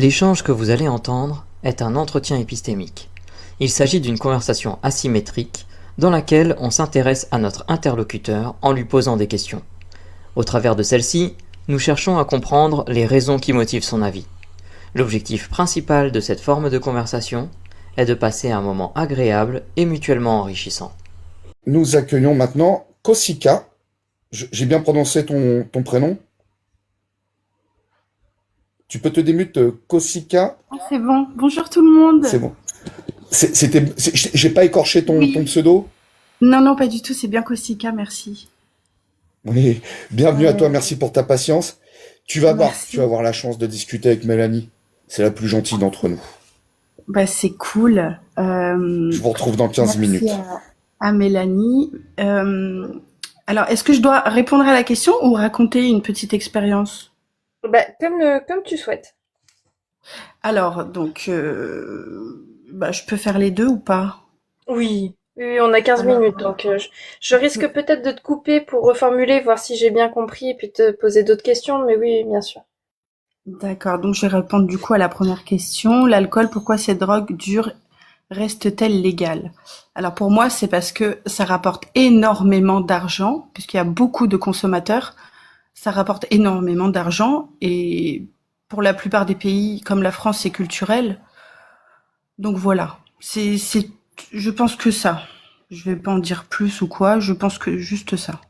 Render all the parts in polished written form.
L'échange que vous allez entendre est un entretien épistémique. Il s'agit d'une conversation asymétrique dans laquelle on s'intéresse à notre interlocuteur en lui posant des questions. Au travers de celle-ci, nous cherchons à comprendre les raisons qui motivent son avis. L'objectif principal de cette forme de conversation est de passer un moment agréable et mutuellement enrichissant. Nous accueillons maintenant Kosika. J'ai bien prononcé ton prénom? Tu peux te démute, Kosika? Ah, c'est bon. Bonjour tout le monde. C'est bon. J'ai pas écorché ton Oui. pseudo? Non, pas du tout. C'est bien Kosika, merci. Oui, bienvenue à toi, merci pour ta patience. Tu vas voir, Merci. tu vas avoir la chance de discuter avec Mélanie. C'est la plus gentille d'entre nous. Bah, c'est cool. Je vous retrouve dans 15 minutes. Merci à Mélanie. Alors, est-ce que je dois répondre à la question ou raconter une petite expérience? Comme tu souhaites. Alors, donc, je peux faire les deux ou pas? Oui, on a 15 Alors, minutes, donc je risque peut-être de te couper pour reformuler, voir si j'ai bien compris, et puis te poser d'autres questions, mais oui, bien sûr. D'accord. Donc, je vais répondre du coup à la première question. L'alcool, pourquoi cette drogue dure reste-t-elle légale? Alors, pour moi, c'est parce que ça rapporte énormément d'argent, puisqu'il y a beaucoup de consommateurs. Ça rapporte énormément d'argent et pour la plupart des pays comme la France, c'est culturel. Donc voilà, je pense que ça. Je vais pas en dire plus ou quoi, je pense que juste ça.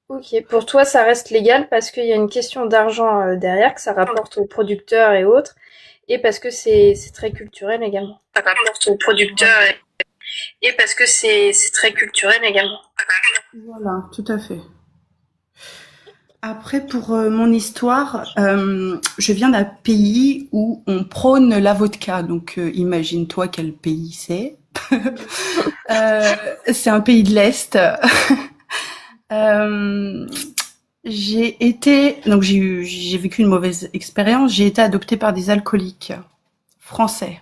Ok, pour toi, ça reste légal parce qu'il y a une question d'argent derrière, que ça rapporte aux producteurs et autres, et parce que c'est très culturel également. Ça rapporte aux producteurs et parce que c'est très culturel également. Voilà, tout à fait. Après, pour mon histoire, je viens d'un pays où on prône la vodka. Donc, imagine-toi quel pays c'est. C'est un pays de l'Est. Euh, j'ai vécu une mauvaise expérience. J'ai été adoptée par des alcooliques français.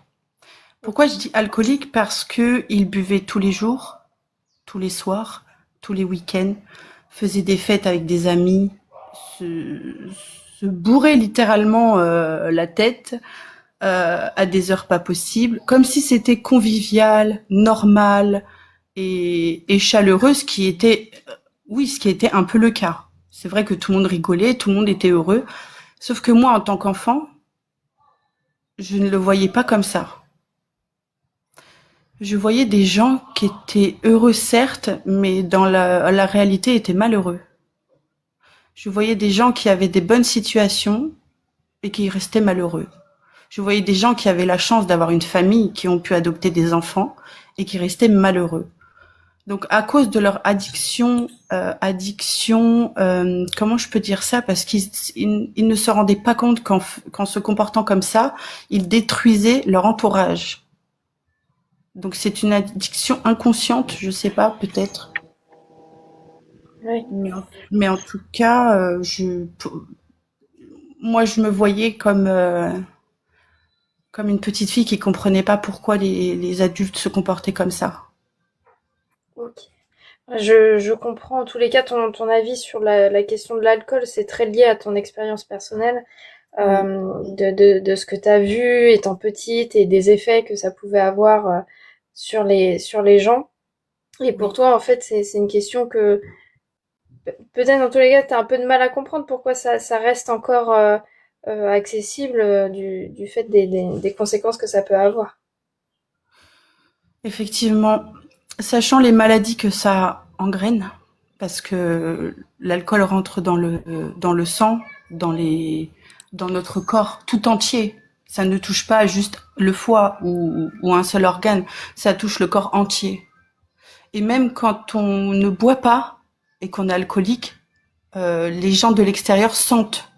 Pourquoi je dis alcooliques? Parce que ils buvaient tous les jours, tous les soirs, tous les week-ends, faisaient des fêtes avec des amis, se, se bourraient littéralement la tête à des heures pas possibles, comme si c'était convivial, normal et chaleureux, ce qui était un peu le cas. C'est vrai que tout le monde rigolait, tout le monde était heureux, sauf que moi, en tant qu'enfant, je ne le voyais pas comme ça. Je voyais des gens qui étaient heureux certes, mais dans la réalité étaient malheureux. Je voyais des gens qui avaient des bonnes situations et qui restaient malheureux. Je voyais des gens qui avaient la chance d'avoir une famille, qui ont pu adopter des enfants et qui restaient malheureux. Donc à cause de leur comment je peux dire ça? Parce qu'ils ne se rendaient pas compte qu'en se comportant comme ça, ils détruisaient leur entourage. Donc c'est une addiction inconsciente, je sais pas, peut-être. Oui. Mais en tout cas, moi je me voyais comme une petite fille qui comprenait pas pourquoi les adultes se comportaient comme ça. Ok. Je comprends en tous les cas ton avis sur la question de l'alcool, c'est très lié à ton expérience personnelle, de ce que tu as vu étant petite et des effets que ça pouvait avoir sur les gens. Et pour toi, en fait, c'est une question que peut-être dans tous les cas, tu as un peu de mal à comprendre pourquoi ça reste encore accessible du fait des conséquences que ça peut avoir. Effectivement, sachant les maladies que ça engraine, parce que l'alcool rentre dans le sang, dans notre corps tout entier. Ça ne touche pas juste le foie ou un seul organe, ça touche le corps entier. Et même quand on ne boit pas et qu'on est alcoolique, les gens de l'extérieur sentent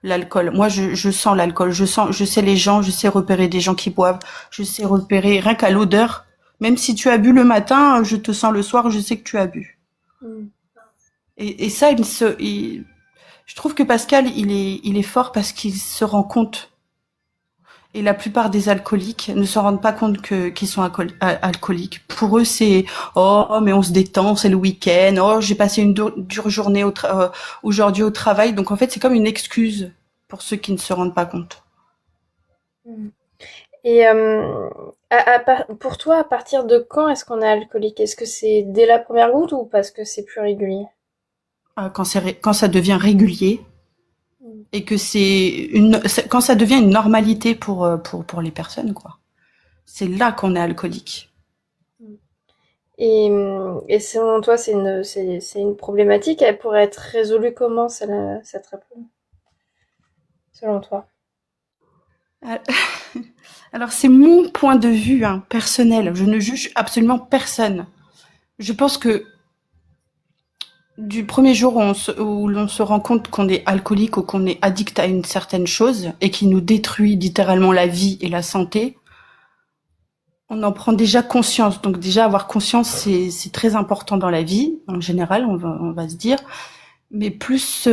l'alcool. Moi, je sens l'alcool. Je sais les gens, je sais repérer des gens qui boivent. Je sais repérer rien qu'à l'odeur. Même si tu as bu le matin, je te sens le soir, je sais que tu as bu. Mm. Et ça, je trouve que Pascal, il est fort parce qu'il se rend compte. Et la plupart des alcooliques ne se rendent pas compte qu'ils sont alcooliques. Pour eux, c'est oh mais on se détend, c'est le week-end. Oh j'ai passé une dure journée aujourd'hui au travail. Donc en fait, c'est comme une excuse pour ceux qui ne se rendent pas compte. Mm. Et pour toi, à partir de quand est-ce qu'on est alcoolique? Est-ce que c'est dès la première goutte ou parce que c'est plus régulier? Quand ça devient régulier Mm. et que quand ça devient une normalité pour les personnes, quoi. C'est là qu'on est alcoolique. Mm. Et selon toi, c'est une problématique, elle pourrait être résolue comment, cette réponse, selon toi? Euh, Alors, c'est mon point de vue, hein, personnel. Je ne juge absolument personne. Je pense que du premier jour où l'on se rend compte qu'on est alcoolique ou qu'on est addict à une certaine chose et qui nous détruit littéralement la vie et la santé, on en prend déjà conscience. Donc déjà, avoir conscience, c'est très important dans la vie, en général, on va se dire. Mais plus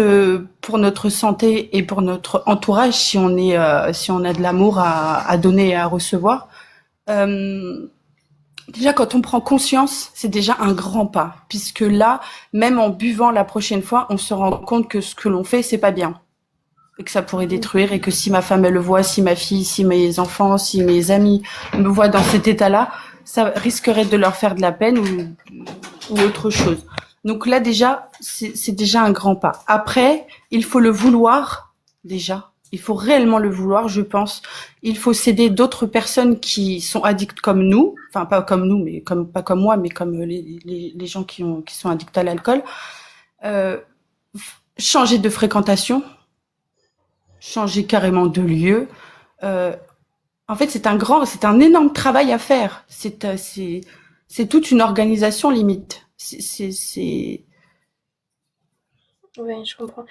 pour notre santé et pour notre entourage, si on a de l'amour à donner et à recevoir. Euh, Déjà, quand on prend conscience, c'est déjà un grand pas, puisque là, même en buvant la prochaine fois, on se rend compte que ce que l'on fait, c'est pas bien, et que ça pourrait détruire, et que si ma femme elle le voit, si ma fille, si mes enfants, si mes amis me voient dans cet état-là, ça risquerait de leur faire de la peine ou autre chose. Donc là, déjà, c'est déjà un grand pas. Après, il faut le vouloir, déjà. Il faut réellement le vouloir, je pense. Il faut s'aider d'autres personnes qui sont addictes comme nous, enfin pas comme nous, mais pas comme moi, mais comme les gens qui sont addicts à l'alcool. Euh, Changer de fréquentation, changer carrément de lieu. Euh, En fait, c'est un énorme travail à faire. C'est toute une organisation limite. Oui, je comprends.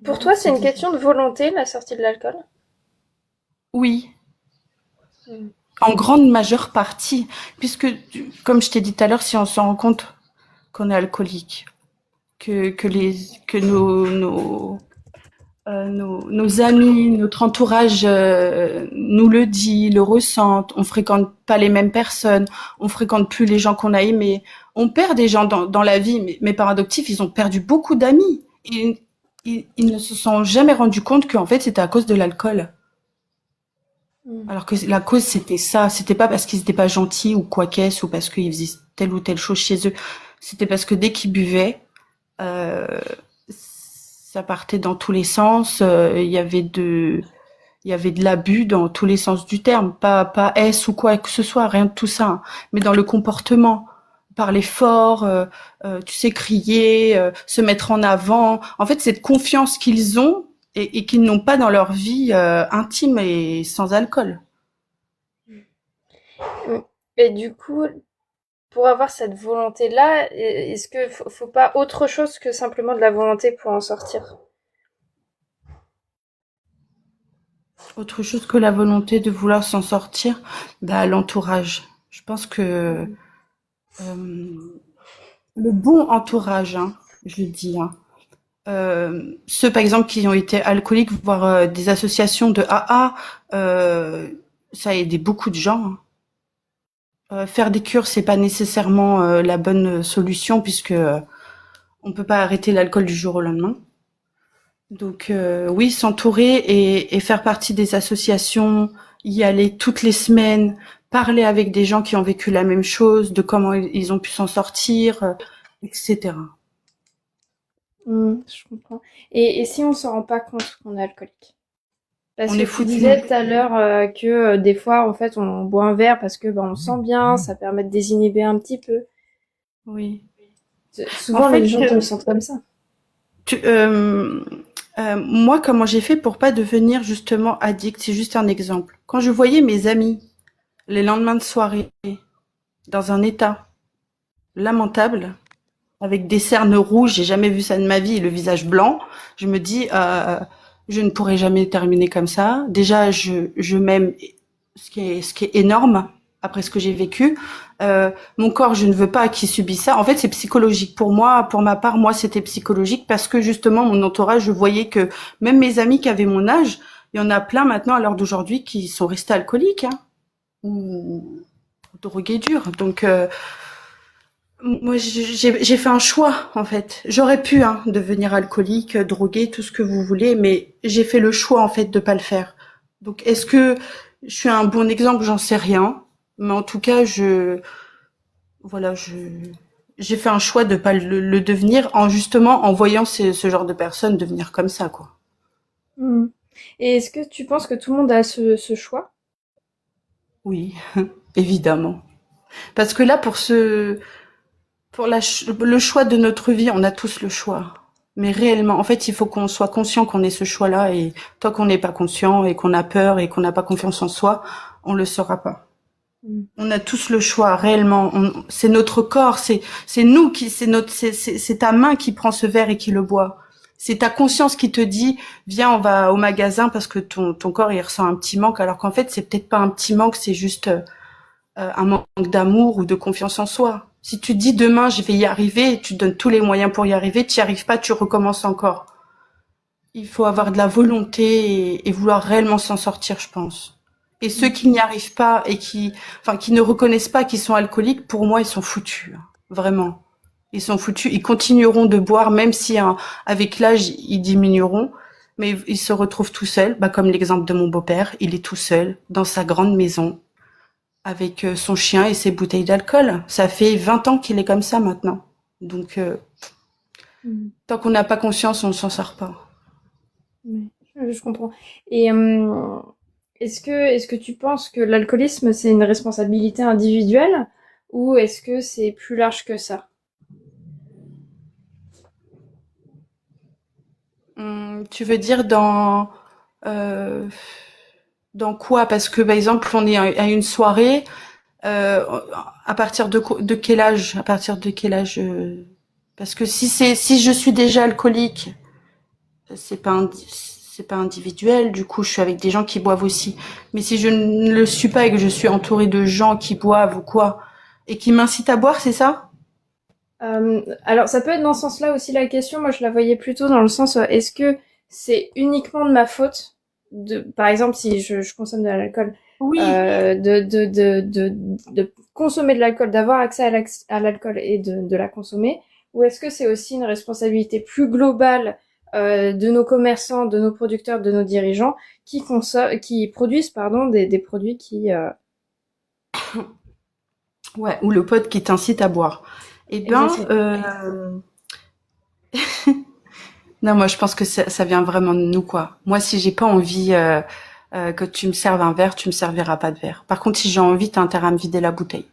Pour toi, c'est une question de volonté, la sortie de l'alcool? Oui, Mm. en grande majeure partie, puisque, comme je t'ai dit tout à l'heure, si on se rend compte qu'on est alcoolique, que nos amis, notre entourage nous le dit, le ressentent, on fréquente pas les mêmes personnes, on fréquente plus les gens qu'on a aimés, on perd des gens dans la vie. Mes parents adoptifs, ils ont perdu beaucoup d'amis. Ils ne se sont jamais rendus compte qu'en fait c'était à cause de l'alcool. Mm. Alors que la cause c'était ça, c'était pas parce qu'ils étaient pas gentils ou quoi qu'est-ce ou parce qu'ils faisaient telle ou telle chose chez eux. C'était parce que dès qu'ils buvaient, euh, ça partait dans tous les sens. Il y avait de l'abus dans tous les sens du terme, pas S ou quoi que ce soit, rien de tout ça, hein. Mais dans le comportement, parler fort, tu sais, crier, se mettre en avant. En fait, cette confiance qu'ils ont et qu'ils n'ont pas dans leur vie intime et sans alcool. Mm. Et du coup, pour avoir cette volonté-là, est-ce que faut pas autre chose que simplement de la volonté pour en sortir? Autre chose que la volonté de vouloir s'en sortir, bah, l'entourage. Je pense que le bon entourage, hein, je dis, hein, ceux par exemple qui ont été alcooliques, voire des associations de AA, ça a aidé beaucoup de gens, hein. Faire des cures, c'est pas nécessairement la bonne solution puisque on peut pas arrêter l'alcool du jour au lendemain. Donc oui, s'entourer et faire partie des associations, y aller toutes les semaines, parler avec des gens qui ont vécu la même chose, de comment ils ont pu s'en sortir, etc. Mm, je comprends. Et si on se rend pas compte qu'on est alcoolique? Parce On que est tu foutu. disais tout à l'heure que des fois, en fait, on boit un verre parce que on se sent bien, ça permet de désinhiber un petit peu. Oui. En Souvent, les fait, gens te le sentent comme ça. tu, moi, comment j'ai fait pour pas devenir justement addict, c'est juste un exemple. Quand je voyais mes amis les lendemains de soirée dans un état lamentable, avec des cernes rouges, j'ai jamais vu ça de ma vie, et le visage blanc, je me dis, je ne pourrai jamais terminer comme ça. Déjà, je m'aime, ce qui est énorme après ce que j'ai vécu. Mon corps, je ne veux pas qu'il subisse ça. En fait, c'est psychologique. Pour moi, pour ma part, moi, c'était psychologique parce que justement, mon entourage, je voyais que même mes amis qui avaient mon âge, il y en a plein maintenant à l'heure d'aujourd'hui qui sont restés alcooliques, hein, ou drogués durs. Donc, moi, j'ai fait un choix, en fait. J'aurais pu, hein, devenir alcoolique, drogué, tout ce que vous voulez, mais j'ai fait le choix, en fait, de pas le faire. Donc, est-ce que je suis un bon exemple, j'en sais rien. Mais en tout cas, voilà, j'ai fait un choix de pas le devenir en justement en voyant ce genre de personnes devenir comme ça, quoi. Hmm. Et est-ce que tu penses que tout le monde a ce choix? Oui, évidemment. Parce que là, le choix de notre vie, on a tous le choix. Mais réellement, en fait, il faut qu'on soit conscient qu'on ait ce choix-là et tant qu'on n'est pas conscient et qu'on a peur et qu'on n'a pas confiance en soi, on le saura pas. Hmm. On a tous le choix, réellement. C'est notre corps, c'est nous qui, c'est ta main qui prend ce verre et qui le boit. C'est ta conscience qui te dit, viens, on va au magasin parce que ton corps, il ressent un petit manque, alors qu'en fait, c'est peut-être pas un petit manque, c'est juste un manque d'amour ou de confiance en soi. Si tu te dis demain, je vais y arriver, et tu te donnes tous les moyens pour y arriver, tu n'y arrives pas, tu recommences encore. Il faut avoir de la volonté et vouloir réellement s'en sortir, je pense. Et ceux qui n'y arrivent pas et qui ne reconnaissent pas qu'ils sont alcooliques, pour moi, ils sont foutus. Vraiment. Ils sont foutus. Ils continueront de boire, même si avec l'âge, ils diminueront. Mais ils se retrouvent tout seuls. Bah, comme l'exemple de mon beau-père. Il est tout seul dans sa grande maison avec son chien et ses bouteilles d'alcool. Ça fait 20 ans qu'il est comme ça maintenant. Donc, Hmm. tant qu'on n'a pas conscience, on ne s'en sort pas. Ouais, je comprends. Et est-ce que tu penses que l'alcoolisme, c'est une responsabilité individuelle ou est-ce que c'est plus large que ça? Tu veux dire euh, dans quoi? Parce que par exemple, on est à une soirée. euh, à partir de quel âge? À partir de quel âge? Parce que si je suis déjà alcoolique, c'est pas individuel. Du coup, je suis avec des gens qui boivent aussi. Mais si je ne le suis pas et que je suis entourée de gens qui boivent ou quoi et qui m'incitent à boire, c'est ça? Alors, ça peut être dans ce sens-là aussi la question. Moi, je la voyais plutôt dans le sens, est-ce que c'est uniquement de ma faute par exemple, si je consomme de l'alcool, Oui. de consommer de l'alcool, d'avoir accès à l'alcool et de la consommer, ou est-ce que c'est aussi une responsabilité plus globale de nos commerçants, de nos producteurs, de nos dirigeants qui produisent, pardon, des produits qui Ouais. Ou le pote qui t'incite à boire. Eh ben, exactement. non, moi je pense que ça vient vraiment de nous, quoi. Moi, si j'ai pas envie que tu me serves un verre, tu me serviras pas de verre. Par contre, si j'ai envie, t'as intérêt à me vider la bouteille.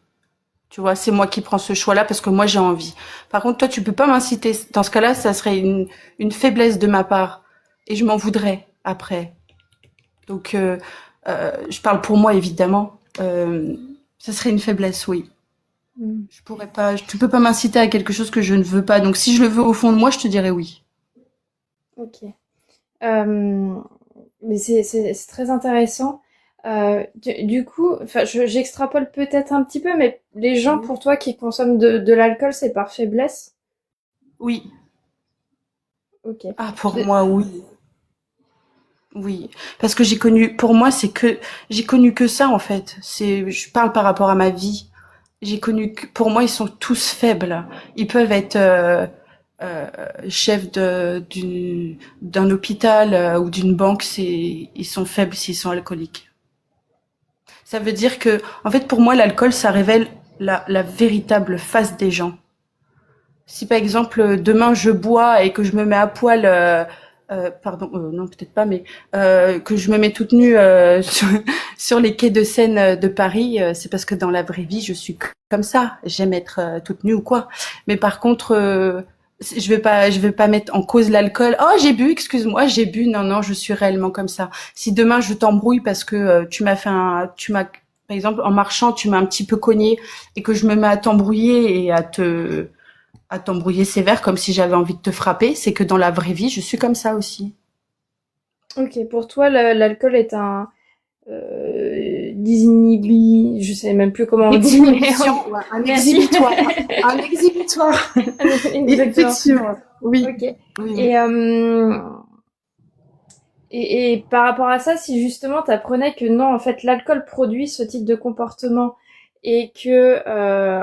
Tu vois, c'est moi qui prends ce choix-là parce que moi j'ai envie. Par contre, toi, tu peux pas m'inciter. Dans ce cas-là, ça serait une faiblesse de ma part et je m'en voudrais après. Donc, je parle pour moi évidemment. Ça serait une faiblesse, oui. Mm. Je pourrais pas. Tu peux pas m'inciter à quelque chose que je ne veux pas. Donc, si je le veux au fond de moi, je te dirais oui. Ok. Euh, mais c'est très intéressant. Du coup, enfin, j'extrapole peut-être un petit peu, mais les gens Mhm. pour toi qui consomment de l'alcool, c'est par faiblesse? Oui. Ok. Ah, pour Je- moi, oui. Oui, parce que pour moi, j'ai connu que ça en fait. Je parle par rapport à ma vie. Pour moi, ils sont tous faibles. Ils peuvent être euh, chefs d'un hôpital ou d'une banque. Ils sont faibles s'ils sont alcooliques. Ça veut dire que, en fait, pour moi, l'alcool, ça révèle la véritable face des gens. Si par exemple demain je bois et que je me mets à poil, pardon, non peut-être pas, mais que je me mets toute nue sur les quais de Seine de Paris, c'est parce que dans la vraie vie je suis comme ça. J'aime être toute nue ou quoi. Mais par contre, je vais pas mettre en cause l'alcool. Oh j'ai bu, excuse-moi, j'ai bu. Non non, je suis réellement comme ça. Si demain je t'embrouille parce que tu m'as par exemple en marchant tu m'as un petit peu cogné et que je me mets à t'embrouiller et à t'embrouiller sévère comme si j'avais envie de te frapper, c'est que dans la vraie vie, je suis comme ça aussi. Ok, pour toi, l'alcool est un je sais même plus comment on dit, mais Exhibition, ouais, un merci. exhibitoire. Un exhibitoire. Exactement. Effectivement. Oui. Ok. Oui, oui. Et, euh, et par rapport à ça, si justement t'apprenais que non, en fait, l'alcool produit ce type de comportement et que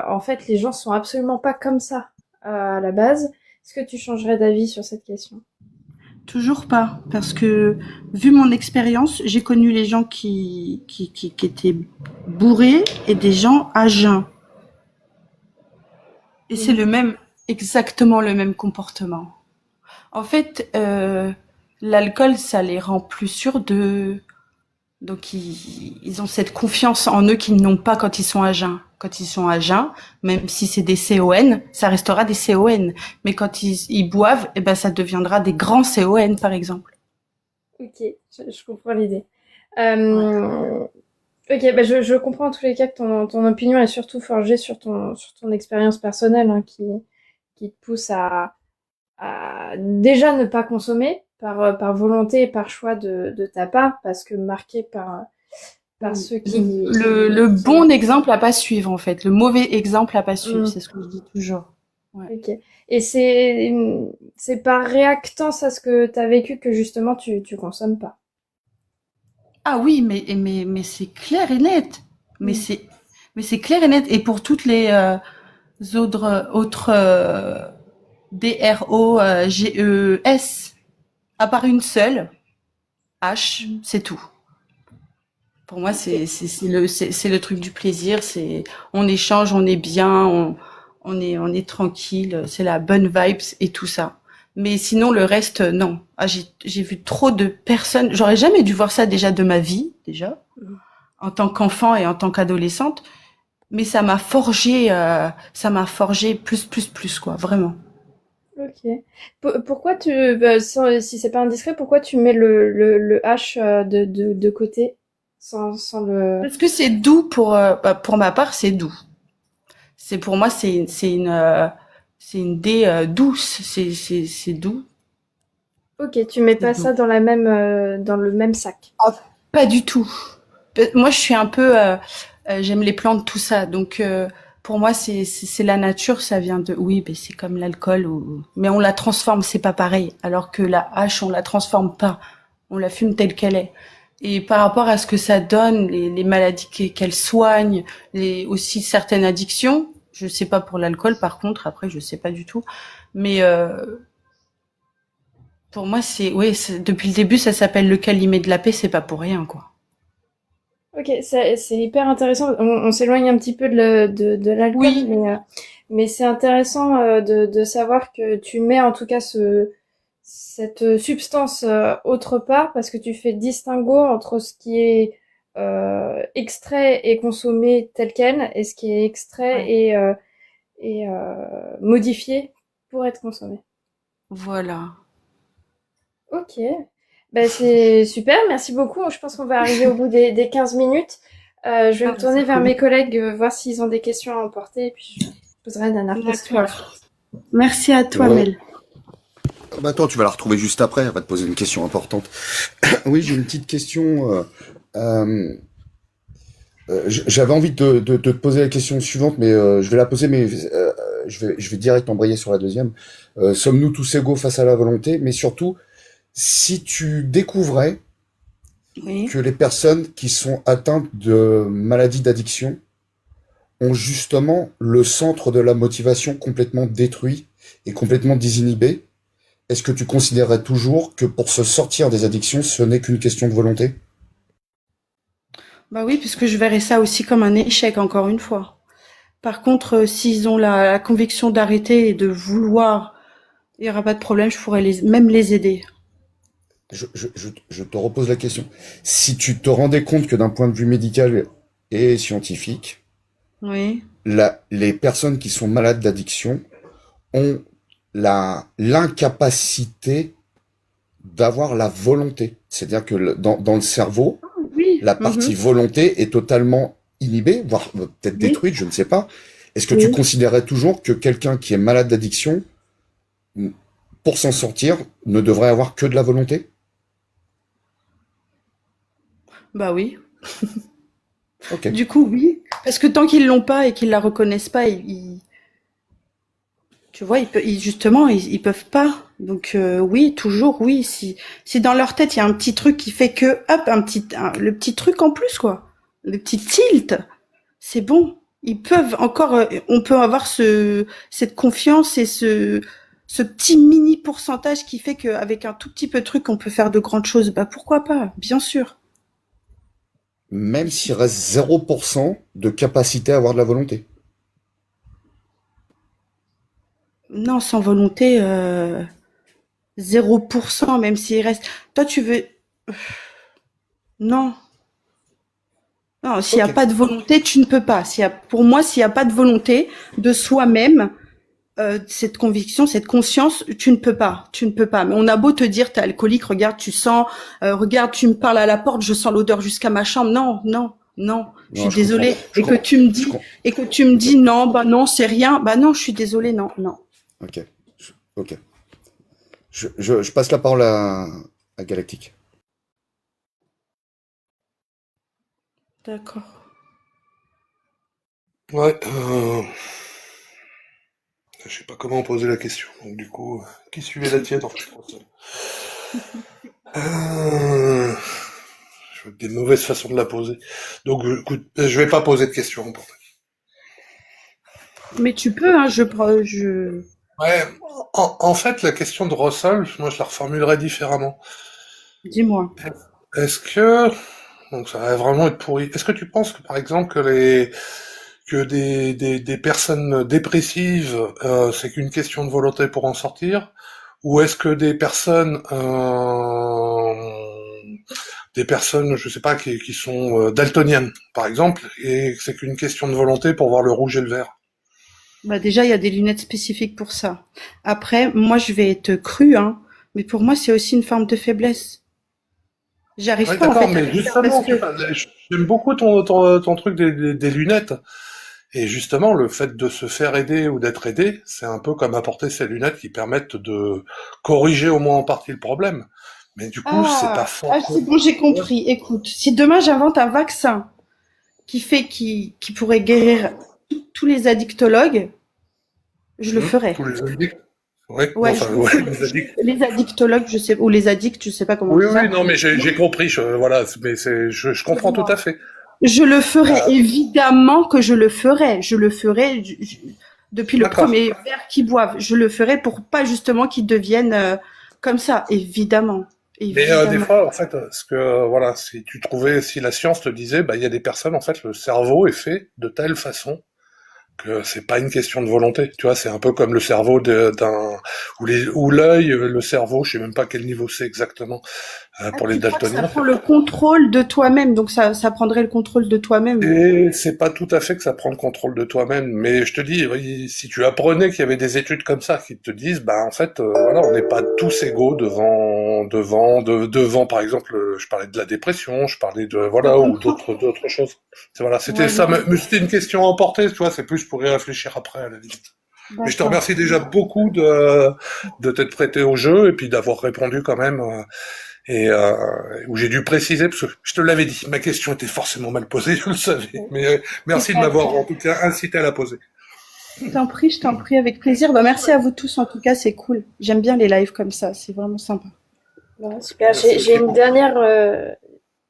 en fait les gens sont absolument pas comme ça à la base, est-ce que tu changerais d'avis sur cette question? Toujours pas, parce que vu mon expérience, j'ai connu les gens qui étaient bourrés et des gens à jeun. Et c'est exactement le même comportement. En fait, l'alcool, ça les rend plus sûrs d'eux. Donc ils ont cette confiance en eux qu'ils n'ont pas quand ils sont à jeun. Quand ils sont à jeun, même si c'est des CON, ça restera des CON. Mais quand ils boivent, eh ben ça deviendra des grands CON, par exemple. Ok, je comprends l'idée. Ouais. Ok, bah je comprends en tous les cas que ton opinion est surtout forgée sur ton expérience personnelle, hein, qui te pousse à déjà ne pas consommer par volonté et par choix de ta part, parce que marqué par ceux Le bon exemple à pas suivre, en fait. Le mauvais exemple à pas suivre, Hmm, c'est ce que je dis toujours. Ouais. ok. Et c'est par réactance à ce que tu as vécu que justement tu consommes pas. Ah oui, mais c'est clair et net. Mais Hmm. c'est, mais c'est clair et net. Et pour toutes les autres DROGES, à part une seule, H, c'est tout. Pour moi, Ok. c'est le truc du plaisir. C'est on échange, on est bien, on est tranquille. C'est la bonne vibes et tout ça. Mais sinon, le reste, non. Ah, j'ai vu trop de personnes. J'aurais jamais dû voir ça déjà de ma vie, déjà, en tant qu'enfant et en tant qu'adolescente. Mais ça m'a forgé plus, quoi, vraiment. Ok. Pourquoi si c'est pas indiscret, pourquoi tu mets le H de côté sans le... Parce que c'est doux pour ma part, c'est doux. C'est pour moi, c'est une dé douce. C'est doux, Ok, tu mets c'est pas doux. ça dans le même sac. Ah, pas du tout. Moi, je suis un peu, j'aime les plantes, tout ça. Donc, pour moi, c'est la nature. Ça vient de, oui, ben c'est comme l'alcool, mais on la transforme, c'est pas pareil. Alors que la hache, on la transforme pas. On la fume telle qu'elle est. Et par rapport à ce que ça donne, les maladies qu'elle soigne, aussi certaines addictions. Je sais pas pour l'alcool, par contre. Après, je sais pas du tout. Mais pour moi, oui, depuis le début, ça s'appelle le calumet de la paix. C'est pas pour rien, quoi. Ok, c'est hyper intéressant. On s'éloigne un petit peu de l'alcool, Oui, mais c'est intéressant de savoir que tu mets en tout cas cette substance autre part, parce que tu fais distinguo entre ce qui est extrait et consommé tel quel et ce qui est extrait ouais. et modifié pour être consommé. Voilà. Ok, bah, c'est super, merci beaucoup. Je pense qu'on va arriver au bout des 15 minutes. Je vais Ah, me bah, c'est tourner vers cool. mes collègues, voir s'ils ont des questions à emporter, et puis je poserai la dernière question D'accord. ensuite. Merci à toi, Ouais. Mel. Bah attends, tu vas la retrouver juste après. Elle va te poser une question importante. Oui, j'ai une petite question. Euh, J'avais envie de te poser la question suivante, mais je vais la poser, mais je vais direct embrayer sur la deuxième. Sommes-nous tous égaux face à la volonté? Mais surtout, si tu découvrais Oui. que les personnes qui sont atteintes de maladies d'addiction ont justement le centre de la motivation complètement détruit et complètement désinhibé, est-ce que tu considérerais toujours que pour se sortir des addictions, ce n'est qu'une question de volonté? Bah oui, puisque je verrais ça aussi comme un échec, encore une fois. Par contre, s'ils ont la conviction d'arrêter et de vouloir, il n'y aura pas de problème, je pourrais même les aider. Je te repose la question. Si tu te rendais compte que d'un point de vue médical et scientifique, Oui. les personnes qui sont malades d'addiction ont l'incapacité d'avoir la volonté. C'est-à-dire que dans le cerveau, Oui. la partie Mhm. volonté est totalement inhibée, voire peut-être Oui. détruite, je ne sais pas. Est-ce que tu Oui. considérais toujours que quelqu'un qui est malade d'addiction, pour s'en sortir, ne devrait avoir que de la volonté? Bah oui. Ok. Du coup, oui. Parce que tant qu'ils l'ont pas et qu'ils la reconnaissent pas, tu vois, justement, ils peuvent pas. Donc oui, toujours oui. Si dans leur tête il y a un petit truc qui fait que, hop, le petit truc en plus quoi, le petit tilt, c'est bon. Ils peuvent encore, on peut avoir cette confiance et ce petit mini pourcentage qui fait qu'avec un tout petit peu de truc, on peut faire de grandes choses, bah pourquoi pas, bien sûr. Même s'il reste 0% de capacité à avoir de la volonté. Non, sans volonté, 0%, même s'il reste. Toi, tu veux. Non. Non, s'il n'y a Ok. pas de volonté, tu ne peux pas. Pour moi, s'il n'y a pas de volonté de soi-même, cette conviction, cette conscience, tu ne peux pas. Tu ne peux pas. Mais on a beau te dire, t'es alcoolique, regarde, tu sens, regarde, tu me parles à la porte, je sens l'odeur jusqu'à ma chambre. Non, non, non. Je Non, suis je comprends. désolée. Je comprends. Je com- Et que tu me dis non, bah non, c'est rien. Bah non, je suis désolée, non, non. Ok. Ok. Je passe la parole à Galactique. D'accord. Ouais, je sais pas comment poser la question. Donc du coup, qui suivait la tienne en fait, trop seul. Euh, je vois des mauvaises façons de la poser. Donc écoute, je vais pas poser de questions. Mais tu peux, hein, je. Ouais, en fait, la question de Russell, moi je la reformulerais différemment. Dis-moi. Est-ce que, donc ça va vraiment être pourri, est-ce que tu penses que par exemple que des personnes dépressives, c'est qu'une question de volonté pour en sortir? Ou est-ce que des personnes, je sais pas, qui sont daltoniennes, par exemple, et que c'est qu'une question de volonté pour voir le rouge et le vert? Bah déjà, il y a des lunettes spécifiques pour ça. Après, moi, je vais être crue, hein, mais pour moi, c'est aussi une forme de faiblesse. J'arrive Ouais, pas en d'accord, fait à mais le faire parce justement, que j'aime beaucoup ton truc des lunettes. Et justement, le fait de se faire aider ou d'être aidé, c'est un peu comme apporter ces lunettes qui permettent de corriger au moins en partie le problème. Mais du coup, c'est pas c'est forcément. bon, j'ai compris. Écoute, si demain j'invente un vaccin qui pourrait guérir tous les addictologues, je le ferai. Tous les addicts. Ouais, Ouais, enfin, je le ouais, ferai. les addicts. Les addictologues, je sais, ou les addicts, je sais pas comment on Oui, dit oui, ça. non, mais j'ai compris, voilà, mais je comprends tout à fait. Je le ferai, Euh, évidemment que je le ferai. Je le ferai depuis le d'accord. premier verre qu'ils boivent. Je le ferai pour pas justement qu'ils deviennent comme ça, évidemment. Mais des Évidemment. fois, en fait, ce que voilà, si la science te disait, bah il y a des personnes, en fait, le cerveau est fait de telle façon que c'est pas une question de volonté. Tu vois, c'est un peu comme le cerveau d'un ou l'œil, le cerveau, je sais même pas quel niveau c'est exactement Ah, pour les tu crois que ça daltoniens. prend le contrôle de toi-même, donc ça prendrait le contrôle de toi-même. Et c'est pas tout à fait que ça prend le contrôle de toi-même, mais je te dis, oui, si tu apprenais qu'il y avait des études comme ça qui te disent, bah en fait, voilà, on n'est pas tous égaux devant, par exemple, je parlais de la dépression, je parlais de Je voilà ou comprends. d'autres choses. Voilà, c'était Ouais, ça, non, mais c'était une question à emporter, tu vois, c'est plus je pourrais réfléchir après à la limite. Mais je te d'accord. remercie déjà beaucoup de t'être prêté au jeu et puis d'avoir répondu quand même. Et où j'ai dû préciser, parce que je te l'avais dit, ma question était forcément mal posée, je le savais. Mais C'est merci de pas m'avoir grave. en tout cas incité à la poser. Je t'en prie, avec plaisir. Bah, merci à vous tous, en tout cas, c'est cool. J'aime bien les lives comme ça, c'est vraiment sympa. Bon, super. Merci J'ai aussi. une dernière.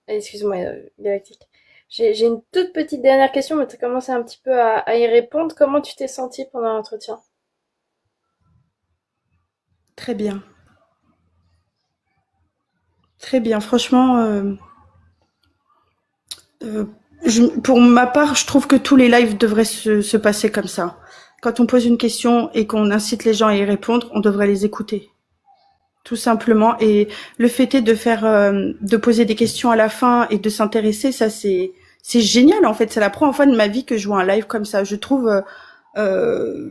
Excuse-moi, Galactique. J'ai une toute petite dernière question, mais tu as commencé un petit peu à y répondre. Comment tu t'es senti pendant l'entretien? Très bien. Très bien. Franchement, euh, pour ma part, je trouve que tous les lives devraient se passer comme ça. Quand on pose une question et qu'on incite les gens à y répondre, on devrait les écouter. Tout simplement. Et le fait est de poser des questions à la fin et de s'intéresser, ça c'est génial en fait. C'est la première fois de ma vie que je vois un live comme ça. Je trouve euh,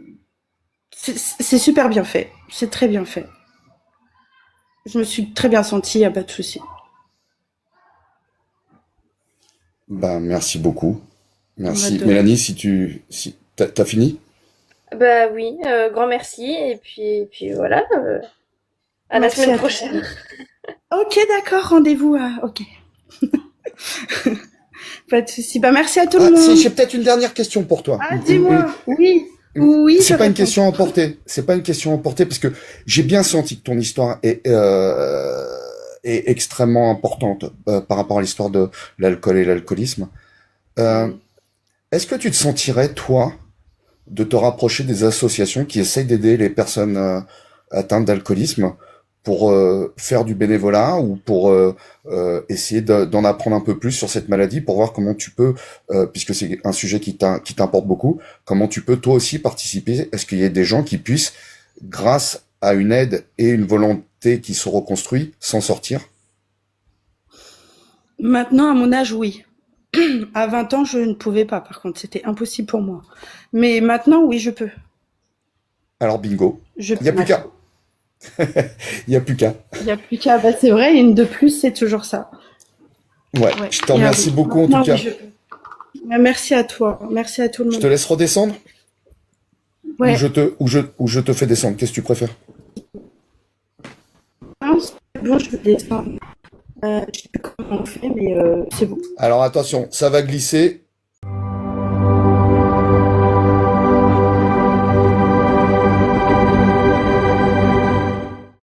c'est super bien fait. C'est très bien fait. Je me suis très bien sentie, y a pas de souci. Ben, merci beaucoup. Bah, Merci. de rien. Mélanie, si t'as fini? Bah oui, grand merci. Et puis voilà. À la Merci semaine à prochaine. tous. Ok, d'accord, rendez-vous à... Ok, pas de souci. Bah, merci à tout le Ah, si, monde. j'ai peut-être une dernière question pour toi. Ah, dis-moi. Oui, Une- oui, je C'est pas une réponds. question à emporter. C'est pas une question à emporter parce que j'ai bien senti que ton histoire est extrêmement importante par rapport à l'histoire de l'alcool et l'alcoolisme. Euh, Oui. Est-ce que tu te sentirais, toi, de te rapprocher des associations qui essayent d'aider les personnes atteintes d'alcoolisme pour faire du bénévolat ou pour essayer d'en apprendre un peu plus sur cette maladie pour voir comment tu peux, puisque c'est un sujet qui t'importe beaucoup, comment tu peux toi aussi participer. Est-ce qu'il y a des gens qui puissent, grâce à une aide et une volonté qui se reconstruit, s'en sortir? Maintenant, à mon âge, oui. À 20 ans, je ne pouvais pas, par contre, c'était impossible pour moi. Mais maintenant, oui, je peux. Alors bingo, Je il n'y a peux plus qu'à. Il n'y a plus qu'à. Il n'y a plus qu'à. Bah, c'est vrai, une de plus, c'est toujours ça. Ouais, Ouais. je te Et remercie oui. beaucoup en Maintenant, tout cas. oui, je peux. Bah, merci à toi. Merci à tout le Je te monde. laisse redescendre Ouais. ou je te fais descendre. Qu'est-ce que tu préfères? Non, c'est bon, je vais descendre. Je sais plus comment on fait, mais c'est bon. Alors attention, ça va glisser.